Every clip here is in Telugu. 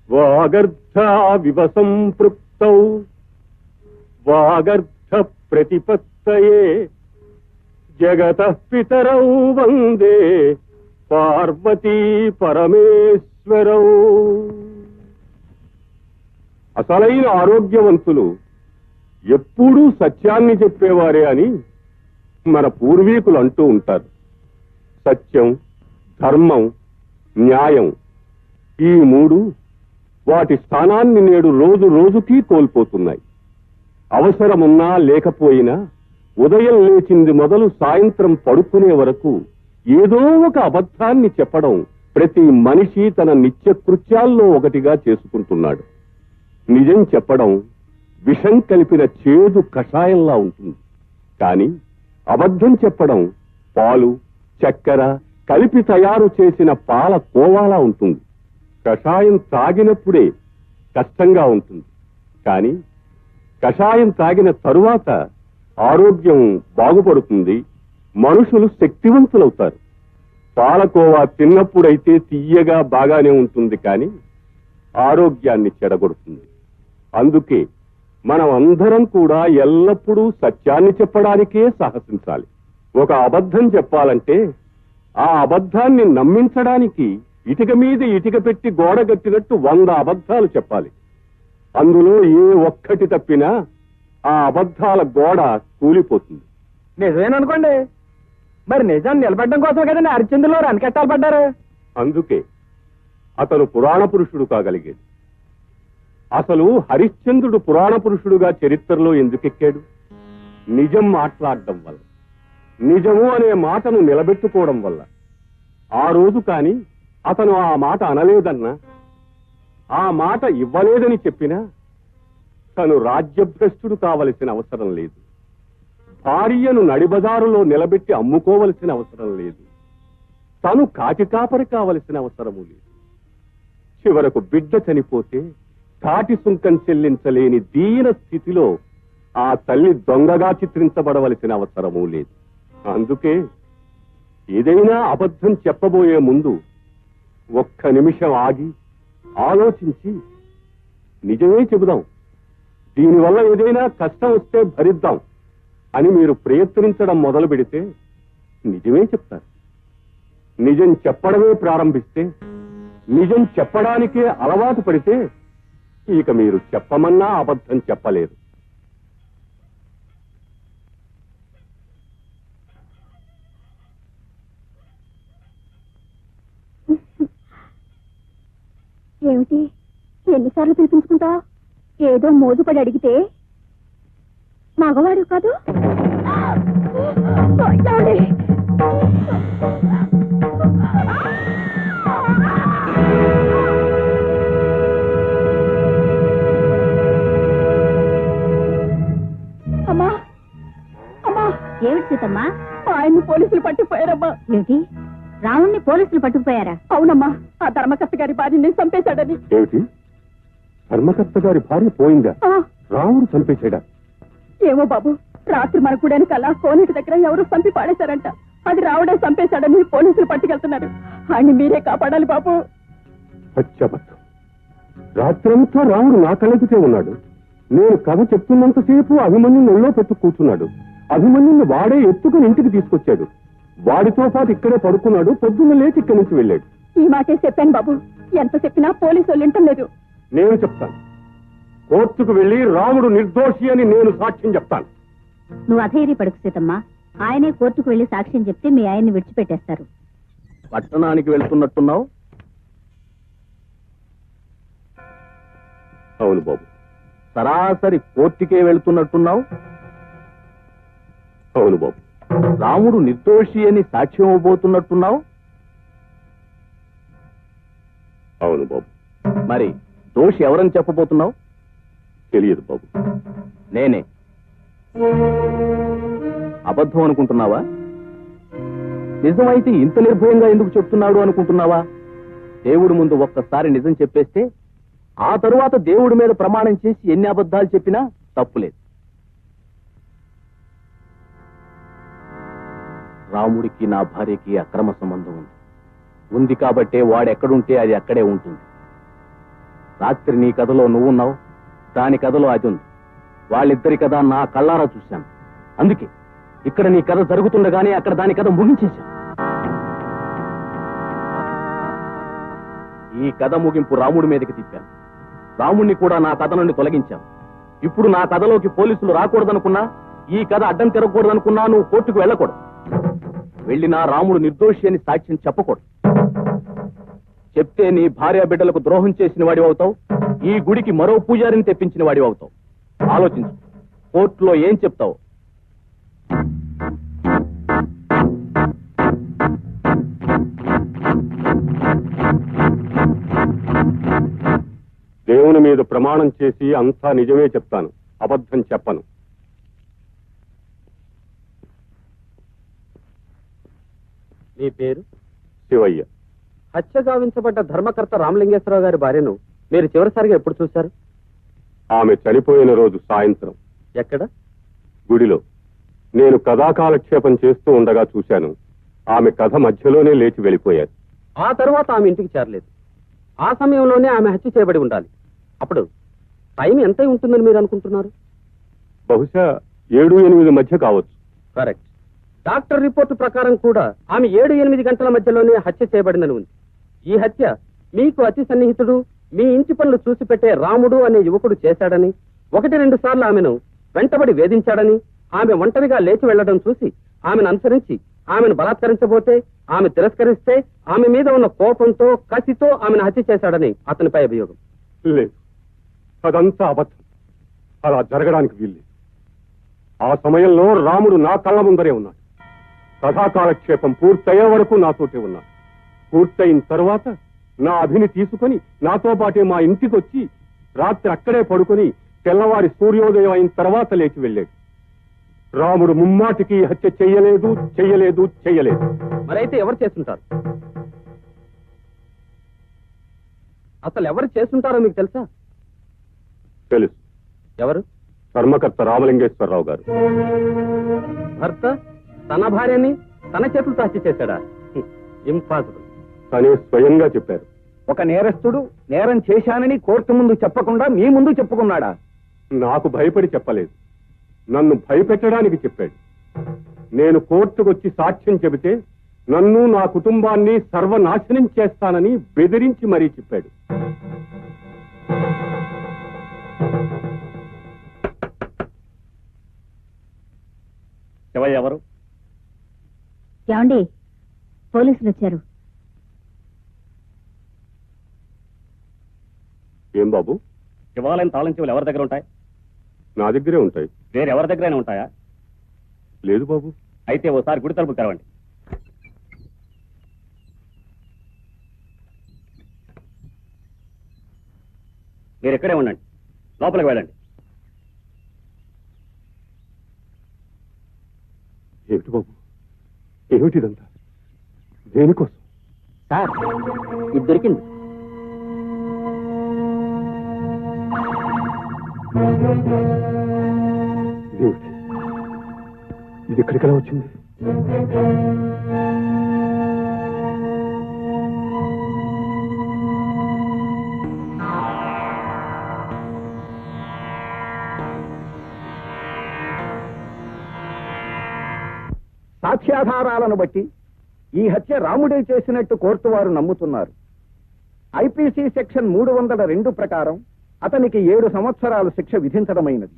వాగర్ధావివ సంపృక్తౌ వాగర్ధ ప్రతిపత్తయే జగతః పితరౌ వందే పార్వతీ పరమేశ్వరౌ. అసలైన ఆరోగ్యవంతులు ఎప్పుడూ సత్యాన్ని చెప్పేవారే అని మన పూర్వీకులు అంటూ ఉంటారు. సత్యం, ధర్మం, న్యాయం ఈ మూడు వాటి స్థానాన్ని నేడు రోజు రోజుకి కోల్పోతున్నాయి. అవసరమున్నా లేకపోయినా ఉదయం లేచింది మొదలు సాయంత్రం పడుకునే వరకు ఏదో ఒక అబద్ధాన్ని చెప్పడం ప్రతి మనిషి తన నిత్య కృత్యాల్లో ఒకటిగా చేసుకుంటున్నాడు. నిజం చెప్పడం విషం కలిపిన చేదు కషాయంలా ఉంటుంది. కానీ అబద్ధం చెప్పడం పాలు, చక్కెర కలిపి తయారు చేసిన పాల కోవాలా ఉంటుంది. కషాయం తాగినప్పుడే కష్టంగా ఉంటుంది, కానీ కషాయం తాగిన తరువాత ఆరోగ్యం బాగుపడుతుంది, మనుషులు శక్తివంతులవుతారు. పాలకోవా తిన్నప్పుడైతే తీయగా బాగానే ఉంటుంది, కానీ ఆరోగ్యాన్ని చెడగొడుతుంది. అందుకే మనం అందరం కూడా ఎల్లప్పుడూ సత్యాన్ని చెప్పడానికే సాహసించాలి. ఒక అబద్ధం చెప్పాలంటే ఆ అబద్ధాన్ని నమ్మించడానికి ఇటుక మీద ఇటుక పెట్టి గోడ కట్టినట్టు 100 అబద్ధాలు చెప్పాలి. అందులో ఏ ఒక్కటి తప్పినా ఆ అబద్ధాల గోడ కూలిపోతుంది. నిజమేననుకోండి, మరి నిజాన్ని నిలబెట్టడం కోసం కదండి హరిశ్చంద్రులు రణకెట్టాలు పడ్డారు. అందుకే అతను పురాణ పురుషుడు కాగలిగేది. అసలు హరిశ్చంద్రుడు పురాణ పురుషుడుగా చరిత్రలో ఎందుకెక్కాడు? నిజం మాట్లాడడం వల్ల, నిజము అనే మాటను నిలబెట్టుకోవడం వల్ల. ఆ రోజు కాని అతను ఆ మాట అనలేదన్నా, ఆ మాట ఇవ్వలేదని చెప్పినా తను రాజ్యభ్రష్టుడు కావలసిన అవసరం లేదు. భార్యను నడిబజారులో నిలబెట్టి అమ్ముకోవలసిన అవసరం లేదు. తను కాపరి కావలసిన అవసరము లేదు. చివరకు బిడ్డ చనిపోతే కాటి సుంకం చెల్లించలేని దీన స్థితిలో ఆ తల్లి దొంగగా చిత్రించబడవలసిన అవసరమూ లేదు. అందుకే ఏదైనా అబద్ధం చెప్పబోయే ముందు ఒక్క నిమిషం ఆగి ఆలోచించి నిజమే చెబుదాం, దీనివల్ల ఏదైనా కష్టం వస్తే భరిద్దాం అని మీరు ప్రయత్నించడం మొదలు పెడితే నిజమే చెప్తారు. నిజం చెప్పడమే ప్రారంభిస్తే, నిజం చెప్పడానికే అలవాటు పడితే ఇక మీరు చెప్పమన్నా అబద్ధం చెప్పలేరు. ఏమిటి ఎన్నిసార్లు పిలిపించుకుంటావు? ఏదో మోజుపడి అడిగితే మగవాడు కాదు. అమ్మా అమ్మా, ఏమిటి సీతమ్మా? ఆయన్ని పోలీసులు పట్టుకుపోయారమ్మా. ఏమిటి, రావుణ్ణి పోలీసులు పట్టుకుపోయారా? అవునమ్మా, ఆ ధర్మకర్త గారి భార్యని చంపేశాడని. ఏమిటి, ధర్మకర్త గారి భార్య పోయిందా? రాముడు చంపేశాడా? ఏమో బాబు, రాత్రి మన కూడానికి అలా కోనేటి దగ్గర ఎవరో చంపి పాడేశారంట. అది రావుడే చంపేశాడని పోలీసులు పట్టుకెళ్తున్నారు. ఆయన్ని మీరే కాపాడాలి బాబు. సత్యబద్ధం. రాత్రంతా రాముడు నా కళ్ళెదుటే ఉన్నాడు. నేను కథ చెప్తున్నంతసేపు అభిమన్యుని ఒళ్ళో పెట్టు కూర్చున్నాడు. అభిమన్యుని వాడే ఎత్తుకుని ఇంటికి తీసుకొచ్చాడు. వాడితో పాటు ఇక్కడే పడుకున్నాడు. పొద్దున్న లేచి ఇక్కడి నుంచి వెళ్ళాడు. ఈ మాటే చెప్పాను బాబు, ఎంత చెప్పినా పోలీసు వాళ్ళు వింటం లేదు. నేను చెప్తాను, కోర్టుకు వెళ్లి రాముడు నిర్దోషి అని నేను సాక్ష్యం చెప్తాను. నువ్వు అధైర్యపడకు సీతమ్మా, ఆయనే కోర్టుకు వెళ్లి సాక్ష్యం చెప్తే మీ ఆయన్ని విడిచిపెట్టేస్తారు. పట్టణానికి వెళ్తున్నట్టున్నావు? అవును బాబు. సరాసరి కోర్టుకే వెళ్తున్నట్టున్నావు? అవును బాబు. రాముడు నిర్దోషి అని సాక్ష్యం ఇవ్వబోతున్నట్టున్నావు? అవును బాబు. మరి దోషి ఎవరని చెప్పబోతున్నావు? తెలియదు బాబు. నేనే. అబద్ధం అనుకుంటున్నావా? నిజమైతే ఇంత నిర్భయంగా ఎందుకు చెప్తున్నాడు అనుకుంటున్నావా? దేవుడి ముందు ఒక్కసారి నిజం చెప్పేస్తే ఆ తరువాత దేవుడి మీద ప్రమాణం చేసి ఎన్ని అబద్ధాలు చెప్పినా తప్పులేదు. రాముడికి నా భార్యకి అక్రమ సంబంధం ఉంది. ఉంది కాబట్టే వాడెక్కడుంటే అది అక్కడే ఉంటుంది. రాత్రి నీ కథలో నువ్వున్నావు, దాని కథలో అది ఉంది. వాళ్ళిద్దరి కథ నా కళ్ళారా చూశాను. అందుకే ఇక్కడ నీ కథ జరుగుతుండగానే అక్కడ దాని కథ ముగించేశాను. ఈ కథ ముగింపు రాముడి మీదకి తిప్పాను. రాముణ్ణి కూడా నా కథ నుండి తొలగించాను. ఇప్పుడు నా కథలోకి పోలీసులు రాకూడదనుకున్నా, ఈ కథ అడ్డం తిరగకూడదనుకున్నా నువ్వు కోర్టుకు వెళ్ళకూడదు. వెళ్ళినా రాముడు నిర్దోషి అని సాక్ష్యం చెప్పకూడదు. చెప్తే నీ భార్య బిడ్డలకు ద్రోహం చేసిన వాడి అవుతావు, ఈ గుడికి మరో పూజారిని తెప్పించిన వాడి అవుతావు. ఆలోచించు, కోర్టులో ఏం చెప్తావు? దేవుని మీద ప్రమాణం చేసి అంతా నిజమే చెప్తాను, అబద్ధం చెప్పను. మీ పేరు? శివయ్య. హత్య గావించబడ్డ ధర్మకర్త రామలింగేశ్వరరావు గారి భార్యను మీరు చివరిసారిగా ఎప్పుడు చూశారు? ఆమె చనిపోయిన రోజు సాయంత్రం. ఎక్కడ? గుడిలో. నేను కథాకాలక్షేపం చేస్తూ ఉండగా చూశాను. ఆమె కథ మధ్యలోనే లేచి వెళ్ళిపోయారు. ఆ తర్వాత ఆమె ఇంటికి చేరలేదు. ఆ సమయంలోనే ఆమె హత్య చేయబడి ఉండాలి. అప్పుడు టైం ఎంత ఉంటుందని మీరు అనుకుంటున్నారు? బహుశా 7-8 మధ్య కావచ్చు. కరెక్ట్. డాక్టర్ రిపోర్టు ప్రకారం కూడా ఆమె 7-8 గంటల మధ్యలోనే హత్య చేయబడిందని ఉంది. ఈ హత్య మీకు అతి సన్నిహితుడు, మీ ఇంటి పనులు చూసి పెట్టే రాముడు అనే యువకుడు చేశాడని, 1-2 సార్లు ఆమెను వెంటబడి వేధించాడని, ఆమె ఒంటరిగా లేచి వెళ్లడం చూసి ఆమెను అనుసరించి ఆమెను బలాత్కరించబోతే, ఆమె తిరస్కరిస్తే ఆమె మీద ఉన్న కోపంతో, కసితో ఆమెను హత్య చేశాడని అతనిపై అభియోగం. లేదు, అదంతా అబద్ధం. అలా జరగడానికి వీల్లేదు. ఆ సమయంలో రాముడు నా కళ్ళ ముందరే ఉన్నాడు. కథాకాలక్షేపం పూర్తయ్యే వరకు నాతోటే ఉన్నాడు. పూర్తయిన తర్వాత నా అభిని తీసుకుని నాతో పాటే మా ఇంటికి వచ్చి రాత్రి అక్కడే పడుకొని తెల్లవారి సూర్యోదయం అయిన తర్వాత లేచి వెళ్ళాడు. రాముడు ముమ్మాటికి హత్య చెయ్యలేదు, చెయ్యలేదు, చెయ్యలేదు. మరైతే ఎవరు చేస్తుంటారు? అసలు ఎవరు చేస్తుంటారో మీకు తెలుసా? తెలుసు. ఎవరు? ధర్మకర్త రామలింగేశ్వరరావు గారు. భర్త తన భార్యని తన చేతులతో హత్య చేశాడా? ఇంపాసిబుల్. తనే స్వయంగా చెప్పారు. ఒక నేరస్తుడు నేరం చేశానని కోర్టు ముందు చెప్పకుండా మీ ముందు చెప్పుకున్నాడా? నాకు భయపడి చెప్పలేదు, నన్ను భయపెట్టడానికి చెప్పాడు. నేను కోర్టుకొచ్చి సాక్ష్యం చెబితే నన్ను, నా కుటుంబాన్ని సర్వనాశనం చేస్తానని బెదిరించి మరీ చెప్పాడు. ఎవరు? ఏమండి, పోలీసులు వచ్చారు. ఏం బాబు? శివాలయం తాళం చెవులు ఎవరి దగ్గర ఉంటాయి? నా దగ్గరే ఉంటాయి. వేరెవరి దగ్గరైనా ఉంటాయా? లేదు బాబు. అయితే ఓసారి గుడి తలుపు తెరవండి. మీరు ఇక్కడే ఉండండి, లోపలికి వెళ్ళండి. ఏమిటి బాబు, ఏమిటిదంతా? దేనికోసం? సార్, ఇది దొరికింది. ఇదేమిటి? ఇది ఎక్కడికలా వచ్చింది? సాక్ష్యాధారాలను బట్టి ఈ హత్య రాముడే చేసినట్టు కోర్టు వారు నమ్ముతున్నారు. ఐపీసీ సెక్షన్ 302 ప్రకారం అతనికి 7 సంవత్సరాలు శిక్ష విధించడమైనది.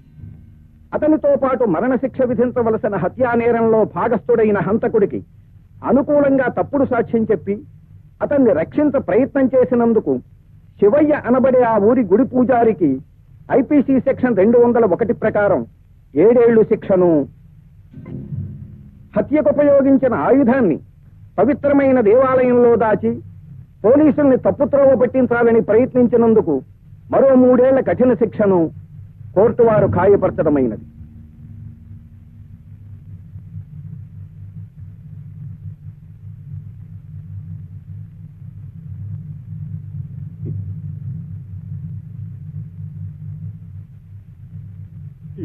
అతనితో పాటు మరణశిక్ష విధించవలసిన హత్యా నేరంలో భాగస్థుడైన హంతకుడికి అనుకూలంగా తప్పుడు సాక్ష్యం చెప్పి అతన్ని రక్షించ ప్రయత్నం చేసినందుకు శివయ్య అనబడే ఆ ఊరి గుడి పూజారికి ఐపీసీ సెక్షన్ 201 ప్రకారం 7 ఏళ్లు శిక్షను, హత్యకు ఉపయోగించిన ఆయుధాన్ని పవిత్రమైన దేవాలయంలో దాచి పోలీసుల్ని తప్పుత్రోవ పట్టించాలని ప్రయత్నించినందుకు మరో 3 ఏళ్ల కఠిన శిక్షను కోర్టు వారు ఖాయపరచడమైనది.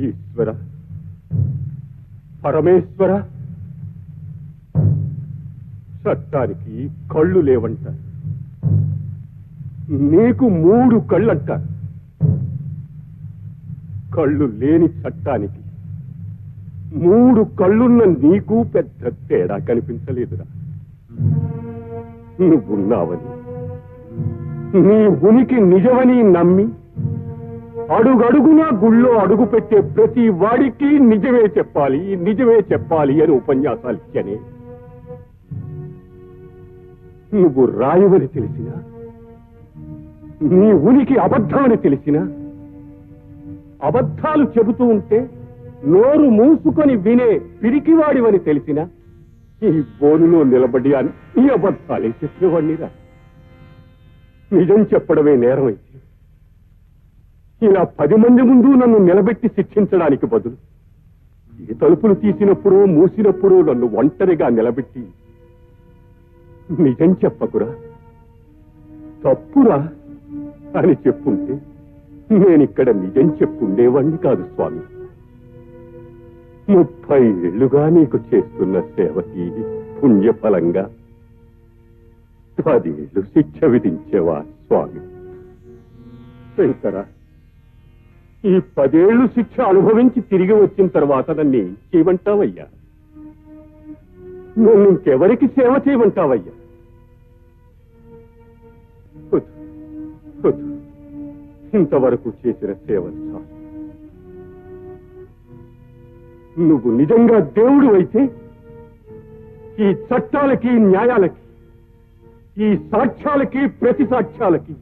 ఈశ్వర, పరమేశ్వర, చట్టానికి కళ్ళు లేవంట. నీకు 3 కళ్ళంటారు. కళ్ళు లేని చట్టానికి 3 కళ్ళున్న నీకు పెద్ద తేడా కనిపించలేదురా. నువ్వున్నావని, నీ ఉనికి నిజమని నమ్మి అడుగడుగునా గుళ్ళో అడుగు పెట్టే ప్రతి వాడికి నిజమే చెప్పాలి, నిజమే చెప్పాలి అని ఉపన్యాసాలు ఇచ్చానే. నువ్వు రాయవని తెలిసినా, నీ ఉనికి అబద్ధమని తెలిసినా, అబద్ధాలు చెబుతూ ఉంటే నోరు మూసుకొని వినే పిరికివాడివని తెలిసినా ఈ బోనులో నిలబడి అన్ని అబద్ధాలే చెప్పేవాడినిరా. నిజం చెప్పడమే నేరమైతే ఇలా 10 మంది ముందు నన్ను నిలబెట్టి శిక్షించడానికి బదులు ఈ తలుపులు తీసినప్పుడు మూసినప్పుడు నన్ను ఒంటరిగా నిలబెట్టి నిజం చెప్పకురా, తప్పురా అని చెప్పుంటే నేనిక్కడ నిజం చెప్పుండేవాణ్ణి కాదు స్వామి. 30 ఏళ్లుగా నీకు చేస్తున్న సేవకి పుణ్యఫలంగా 10 ఏళ్లు శిక్ష విధించేవా స్వామి? శంకర, ఈ 10 ఏళ్లు శిక్ష అనుభవించి తిరిగి వచ్చిన తర్వాత నన్ను ఏం చేయమంటావయ్యా? నన్ను ఇంకెవరికి సేవ చేయమంటావయ్యా? ఇంతవరకు చేసిన సేవలు చాలు. నువ్వు నిజంగా దేవుడు అయితే ఈ చట్టాలకి, న్యాయాలకి, ఈ సాక్ష్యాలకి, ప్రతి సాక్ష్యాలకి,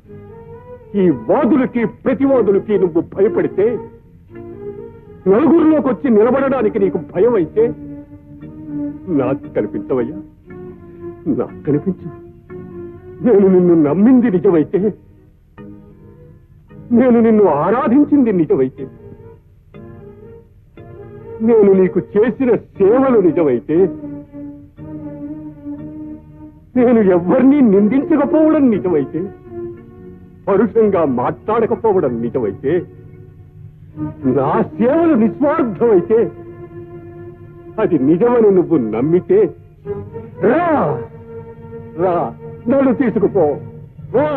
ఈ వాదులకి, ప్రతివాదులకి నువ్వు భయపడితే, నలుగురిలోకి వచ్చి నిలబడడానికి నీకు భయం అయితే నాకు కనిపించవయ్యా, నాకు కనిపించు. నేను నిన్ను నమ్మింది నిజమైతే, నేను నిన్ను ఆరాధించింది నిజమైతే, నేను నీకు చేసిన సేవలు నిజమైతే, నేను ఎవరిని నిందించకపోవడం నిజమైతే, పరుషంగా మాట్లాడకపోవడం నిజమైతే, నా సేవలు నిస్వార్థమైతే, అది నిజమని నువ్వు నమ్మితే రా, రా, నన్ను తీసుకుపో, రా.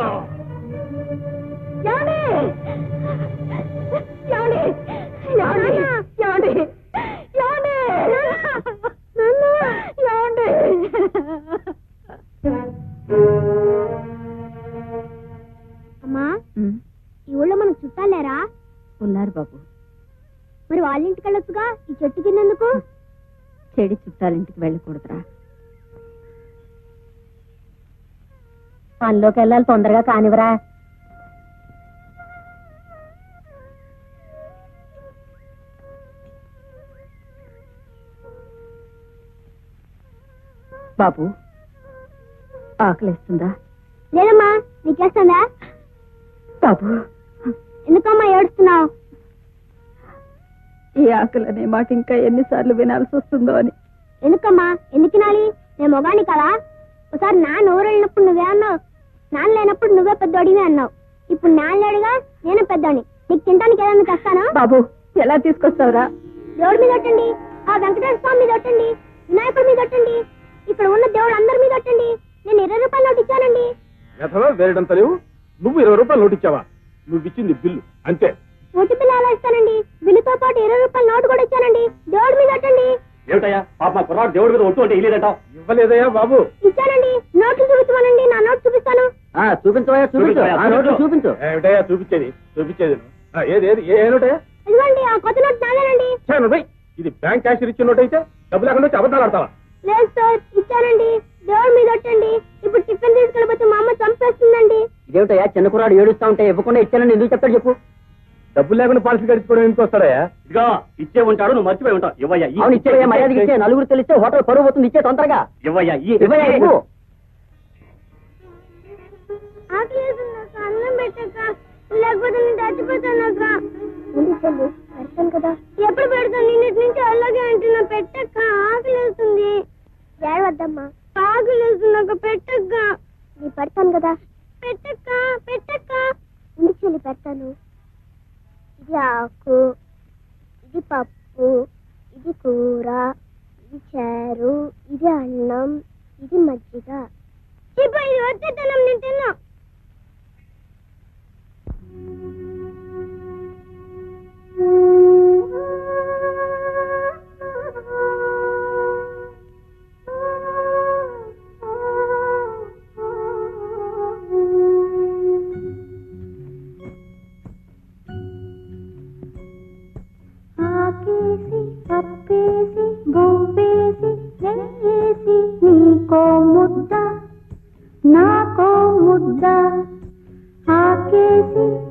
అమ్మా, ఈ ఊళ్ళో మనకు చుట్టాలేరా? ఉన్నారు బాబు. మరి వాళ్ళ ఇంటికి వెళ్ళొచ్చుగా, ఈ చెట్టు కిందెందుకు? చెడి చుట్టాలింటికి వెళ్ళకూడదురా. పనిలోకి వెళ్ళాలి, తొందరగా కానివరా. బాబు, ఆకలిస్తుందా? లేదమ్మా, నీకేస్తుందా? బాబు, ఎందుకమ్మా ఏడుస్తున్నావు? ఈ ఆకలి అనే మాట ఇంకా ఎన్నిసార్లు వినాల్సి వస్తుందో అని. ఎందుకమ్మా, ఎందుకు తినాలి? నేను మొగాని కదా. ఒకసారి నాన్న ఊరు వెళ్ళినప్పుడు నువ్వే అన్నావు, నాన్న లేనప్పుడు నువ్వే పెద్దోడివి అన్నావు. ఇప్పుడు నాన్న లేడుగా, నేనే పెద్దోడిని. నీకు తినడానికి ఏదన్నా తెస్తాను. బాబు, ఎలా తీసుకొస్తావురా? దేవుడి మీద ఒట్టండి, ఆ వెంకటేశ్వర స్వామి మీద ఒట్టండి, వినాయకుడి మీద ఒట్టండి, ఇక్కడ ఉన్న దేవుడు అందరి మీద ఒట్టండి. నేను 20 రూపాయలు నోటు ఇచ్చానండి. వేరడంత లేవు. నువ్వు 20 రూపాయలు నోటు ఇచ్చావా? నువ్వు ఇచ్చింది బిల్లు అంతే. నోటు బిల్లు ఎలా ఇస్తానండి? బిల్లుతో పాటు 20 రూపాయలు నోటు కూడా ఇచ్చానండి. దేవుడి మీద ఒట్టండి. ఏమిటయ్యా పాప, మా కుర్రాడు దేవుడి మీద ఒట్టు అంటే ఇల్లేదంటావు? ఇవ్వలేదయ్యా బాబు. ఇచ్చానండి. నోట్లు చూపించమనండి, నా నోటు చూపిస్తాను. చూపించవయ్యా, చూపించు. ఆ నోట్లు చూపించు. ఏమిటయ్యా చూపించేది? చూపించేది ఏది ఏది ఏ నోటయ్యా? ఇదిగోండి, ఆ కొత్త నోటు నాదేనండి. ఇది బ్యాంక్ క్యాషియర్ ఇచ్చిన నోట్ అయితే డబ్బు లేకుండా వచ్చి అబద్ధాలు ఆడతావా? లేదు సార్, ఇచ్చానండి. దేవుడి మీద ఒట్టండి. ఇప్పుడు టిఫిన్ తీసుకెళ్ళిపోతే మా అమ్మ చంపేస్తుందండి. ఇదేమిటయ్యా, చిన్న కుర్రాడు ఏడుస్తా ఉంటే ఇవ్వకుండా ఇచ్చానని ఎందుకు చెప్తాడు చెప్పు? డబ్బులు లేకుండా పాలసీ గడిచిపోవడం ఎందుకు వస్తాడయ్యా? ఇదిగా ఇచ్చే ఉంటాడు, నువ్వు మర్చిపోయి ఉంటావు. ఇవ్వయ్యా. అవును, ఇచ్చేవయ్యా, మర్యాదకి ఇచ్చే. నలుగురు తెలిస్తే హోటల్ పరువు పోతుంది. ఇచ్చే తొందరగా. ఇవ్వయ్యా, ఇవ్వయ్యా, ఇవ్వు. ఆకలేస్తుందక్క, అన్నం పెట్టక్క, లేకపోతే నేను చచ్చిపోతానక్క. పెడతాను కదా. ఎప్పుడు పెడతాను? నిన్నటి నుంచి అలాగే అంటున్నా. పెట్టక్క, ఆకలేస్తుంది. ఏడవద్దమ్మా, ఆకలేస్తుందక్క, పెట్టక్క. నీ పెడతాను కదా. పెట్టక్క, పెట్టక్క. ఇంటికి వెళ్ళి పెడతాను. ఇది ఆకు, ఇది పప్పు, ఇది కూర, ఇది చారు, ఇది అన్నం, ఇది మజ్జిగ. ఇది వచ్చేతనం, నేను తిన్నా.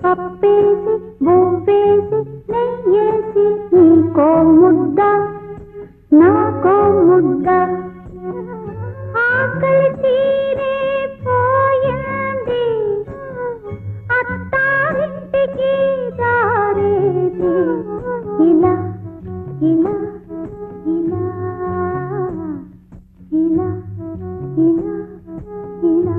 పప్పేసి బువ్వేసి నెయ్యేసి నీకో ముద్ద నాకో ముద్ద ఆకలి తీరే పోయింది అత్తారింటికి దారేది ఇలా ఇలా ఇలా ఇలా ఇలా ఇలా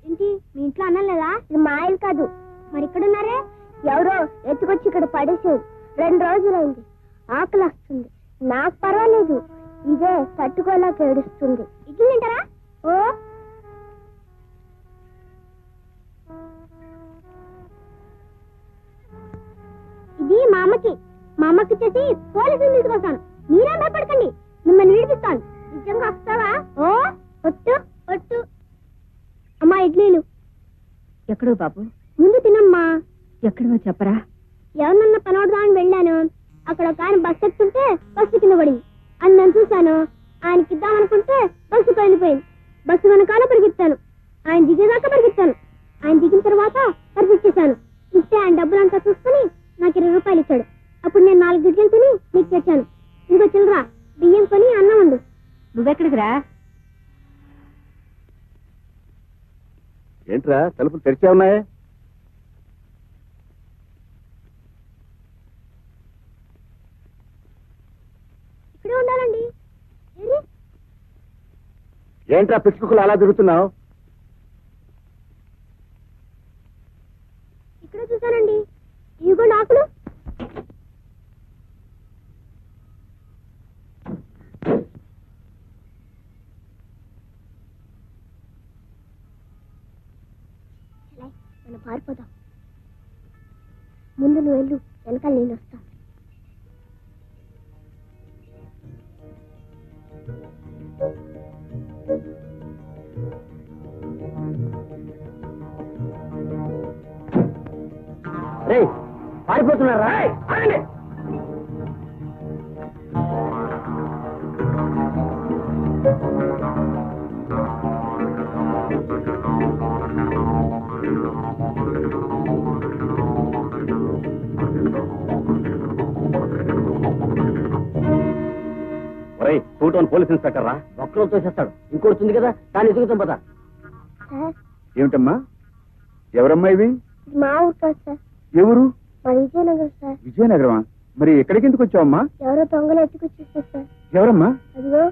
ఏంటి మీ ఇంట్లో అన్నం లేదా? ఇది మా ఇల్లు కాదు. మరి ఇక్కడున్నారే? ఎవరో ఎత్తుకొచ్చి ఇక్కడ పడేసారు. 2 రోజులైంది. ఆకలి వస్తుంది. నాకు పర్వాలేదు, ఇదే తట్టుకోలేక ఏడుస్తుంది. ఇడ్లీ తింటారా? ఓ ఇది మా అమ్మకి చేసి పోలీసులు తీసుకొస్తాను. మీరే భయపడకండి, మిమ్మల్ని విడిపిస్తాను. నిజంగా వస్తావా? ఓ ఒట్టు ఒట్టు. అమ్మా ఇడ్లీలు. ఎక్కడో బాబు? ముందు తినమ్మా. ఎక్కడో చెప్పరా? ఎవరినన్నా పనవడదామని వెళ్ళాను. అక్కడ ఒక ఆయన బస్సు ఎక్కుతుంటే బస్సు కింద పడింది. అని నేను చూశాను. ఆయనకి ఇద్దామనుకుంటే బస్సు వెళ్ళిపోయింది. బస్సు వెనకాల పరిగెత్తాను. ఆయన దిగేదాకా పరిగెత్తాను. ఆయన దిగిన తర్వాత పరిగెత్తేశాను. ఇస్తే ఆయన డబ్బులంతా చూసుకుని నాకు 20 రూపాయలు ఇచ్చాడు. అప్పుడు నేను 4 గిడ్డలు తిని నీకు తెచ్చాను. ఇంకో చిల్లరా బియ్యం కొని అన్నం వండు. నువ్వెక్కడికి రా? ఏంట్రా తలుపులు తెరిచే ఉన్నాయే? ఇక్కడే ఉండాలండి. ఏంట్రా పిచ్చుకులు అలా తిరుగుతున్నావు? ఇక్కడే చూశానండి. ఇవిగో ఆకులు. మనం పారిపోదాం. ముందు నువ్వు వెళ్ళు, వెనకాల నేను వస్తా. పారిపోతున్నారా? పోలీస్ ఇన్స్పెక్టర్ రా, ఒక్కలో తోసేస్తాడు. ఇంకోటి కదా, కానీ ఎదుగుతాం పదా. సార్, ఏమిటమ్మా? ఎవరమ్మా ఇవి? మా ఊరు కాదు సార్, ఎవరు? మా విజయనగరం సార్. విజయనగరమా? మరి ఎక్కడికి ఎందుకు వచ్చావమ్మా? ఎవరో దొంగలు ఎత్తుకొచ్చేస్తారు సార్. ఎవరమ్మా? అదిగో.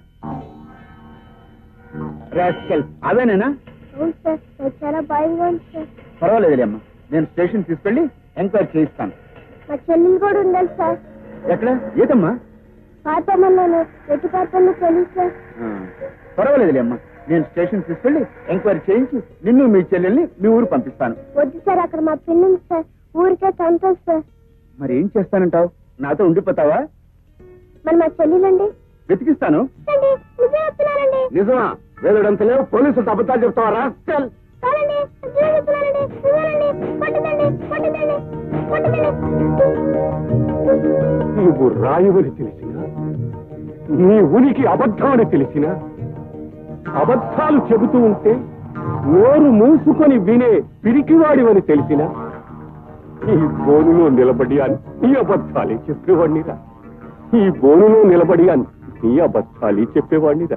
అవేనేనా? అవును సార్, నాకు చాలా భయంగా ఉంది సార్. పర్వాలేదులే అమ్మా, నేను స్టేషన్ తీసుకెళ్లి ఎంక్వైరీ చేయిస్తాను. మా చెల్లెలు కూడా ఉండాలి సార్. ఎక్కడ? ఏదమ్మా? పాపమన్నాను, ఎటు పాపన్నా తెలియదు సార్. పర్వాలేదులే అమ్మా, నేను స్టేషన్ తీసుకెళ్లి ఎంక్వైరీ చేయించి నిన్ను మీ చెల్లెల్ని మీ ఊరు పంపిస్తాను. వద్దు సార్, అక్కడ మా పిల్ల ఉంది సార్. ఊరికే సంతోష్ సార్. మరి ఏం చేస్తానంటావు? నాతో ఉండిపోతావా? మరి మా చెల్లెలండి? వెతికిస్తాను. నిజం చెప్తున్నానండి. నిజమా? వేదడంత లేవు, పోలీసులు అబద్ధాలు చెప్తావా? కాదండి, నిజం చెప్తున్నానండి. నిజానండి. పట్టుదండి, పట్టుదండి, పట్టుదండి. నువ్వు రాయువని తెలిసినా, నీ ఉనికి అబద్ధం అని తెలిసినా, అబద్ధాలు చెబుతూ ఉంటే నోరు మూసుకొని వినే పిరికివాడివని తెలిసినా, ఈ బోనులో నిలబడి నీ అబద్ధాలే చెప్పేవాడినిరా. ఈ బోనులో నిలబడి నీ అబద్ధాలే చెప్పేవాడినిరా.